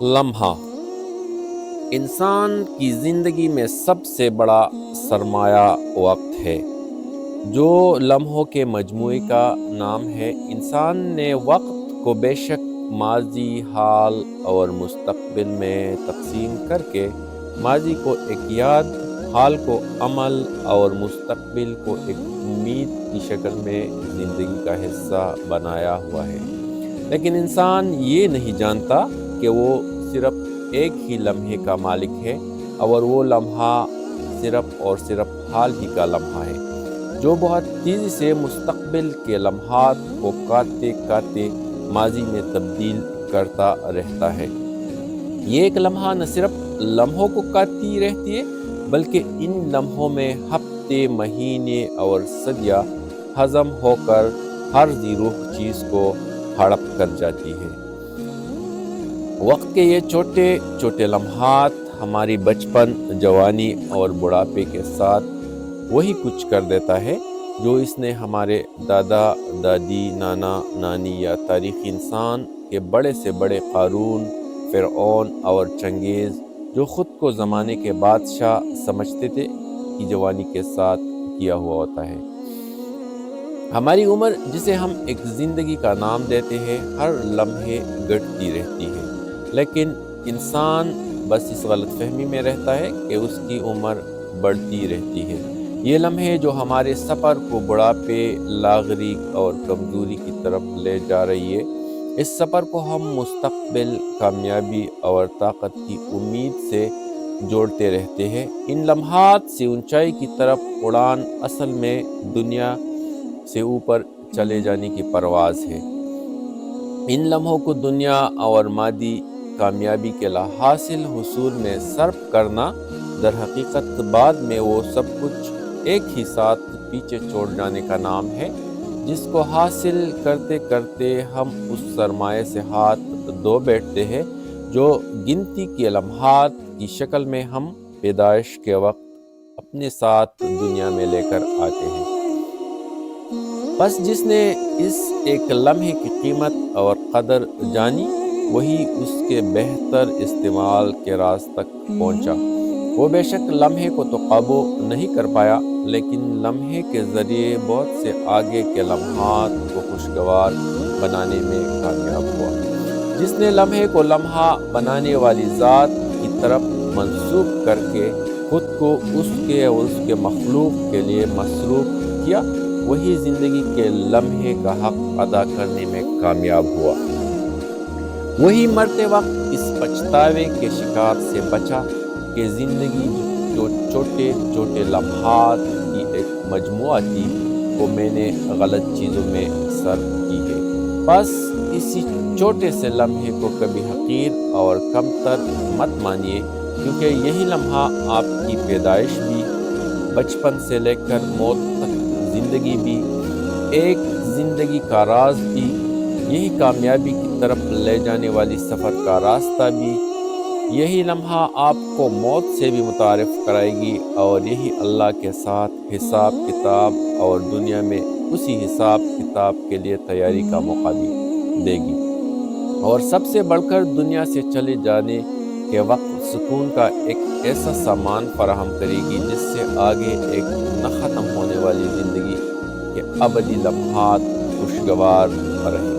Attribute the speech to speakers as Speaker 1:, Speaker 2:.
Speaker 1: لمحہ انسان کی زندگی میں سب سے بڑا سرمایہ وقت ہے، جو لمحوں کے مجموعے کا نام ہے۔ انسان نے وقت کو بے شک ماضی، حال اور مستقبل میں تقسیم کر کے ماضی کو ایک یاد، حال کو عمل اور مستقبل کو ایک امید کی شکل میں زندگی کا حصہ بنایا ہوا ہے۔ لیکن انسان یہ نہیں جانتا کہ وہ صرف ایک ہی لمحے کا مالک ہے، اور وہ لمحہ صرف اور صرف حال ہی کا لمحہ ہے، جو بہت تیزی سے مستقبل کے لمحات کو کاٹتے کاٹتے ماضی میں تبدیل کرتا رہتا ہے۔ یہ ایک لمحہ نہ صرف لمحوں کو کاٹتی رہتی ہے، بلکہ ان لمحوں میں ہفتے، مہینے اور صدیاں ہضم ہو کر ہر ذی روح چیز کو ہڑپ کر جاتی ہے۔ وقت کے یہ چھوٹے چھوٹے لمحات ہماری بچپن، جوانی اور بڑھاپے کے ساتھ وہی کچھ کر دیتا ہے جو اس نے ہمارے دادا، دادی، نانا، نانی یا تاریخی انسان کے بڑے سے بڑے قارون، فرعون اور چنگیز، جو خود کو زمانے کے بادشاہ سمجھتے تھے، کی جوانی کے ساتھ کیا ہوا ہوتا ہے۔ ہماری عمر، جسے ہم ایک زندگی کا نام دیتے ہیں، ہر لمحے گھٹتی رہتی ہے، لیکن انسان بس اس غلط فہمی میں رہتا ہے کہ اس کی عمر بڑھتی رہتی ہے۔ یہ لمحے جو ہمارے سفر کو بڑھاپے، لاغری اور کمزوری کی طرف لے جا رہی ہے، اس سفر کو ہم مستقبل، کامیابی اور طاقت کی امید سے جوڑتے رہتے ہیں۔ ان لمحات سے اونچائی کی طرف اڑان اصل میں دنیا سے اوپر چلے جانے کی پرواز ہے۔ ان لمحوں کو دنیا اور مادی کامیابی کے حاصل حصول میں صرف کرنا، در حقیقت بعد میں وہ سب کچھ ایک ہی ساتھ پیچھے چھوڑ جانے کا نام ہے، جس کو حاصل کرتے کرتے ہم اس سرمایہ سے ہاتھ دھو بیٹھتے ہیں جو گنتی کے لمحات کی شکل میں ہم پیدائش کے وقت اپنے ساتھ دنیا میں لے کر آتے ہیں۔ بس جس نے اس ایک لمحے کی قیمت اور قدر جانی، وہی اس کے بہتر استعمال کے راز تک پہنچا۔ وہ بے شک لمحے کو تو قابو نہیں کر پایا، لیکن لمحے کے ذریعے بہت سے آگے کے لمحات کو خوشگوار بنانے میں کامیاب ہوا۔ جس نے لمحے کو لمحہ بنانے والی ذات کی طرف منسوب کر کے خود کو اس کے اور اس کے مخلوق کے لیے مصروف کیا، وہی زندگی کے لمحے کا حق ادا کرنے میں کامیاب ہوا۔ وہی مرتے وقت اس پچھتاوے کے شکار سے بچا کہ زندگی جو چھوٹے چھوٹے لمحات کی ایک مجموعہ تھی، وہ میں نے غلط چیزوں میں صرف کی ہے۔ بس اسی چھوٹے سے لمحے کو کبھی حقیر اور کمتر مت مانیے، کیونکہ یہی لمحہ آپ کی پیدائش بھی، بچپن سے لے کر موت تک زندگی بھی، ایک زندگی کا راز بھی، یہی کامیابی کی طرف لے جانے والی سفر کا راستہ بھی، یہی لمحہ آپ کو موت سے بھی متعارف کرائے گی، اور یہی اللہ کے ساتھ حساب کتاب اور دنیا میں اسی حساب کتاب کے لیے تیاری کا موقع بھی دے گی، اور سب سے بڑھ کر دنیا سے چلے جانے کے وقت سکون کا ایک ایسا سامان فراہم کرے گی جس سے آگے ایک نہ ختم ہونے والی زندگی کے ابدی لمحات خوشگوار رہیں۔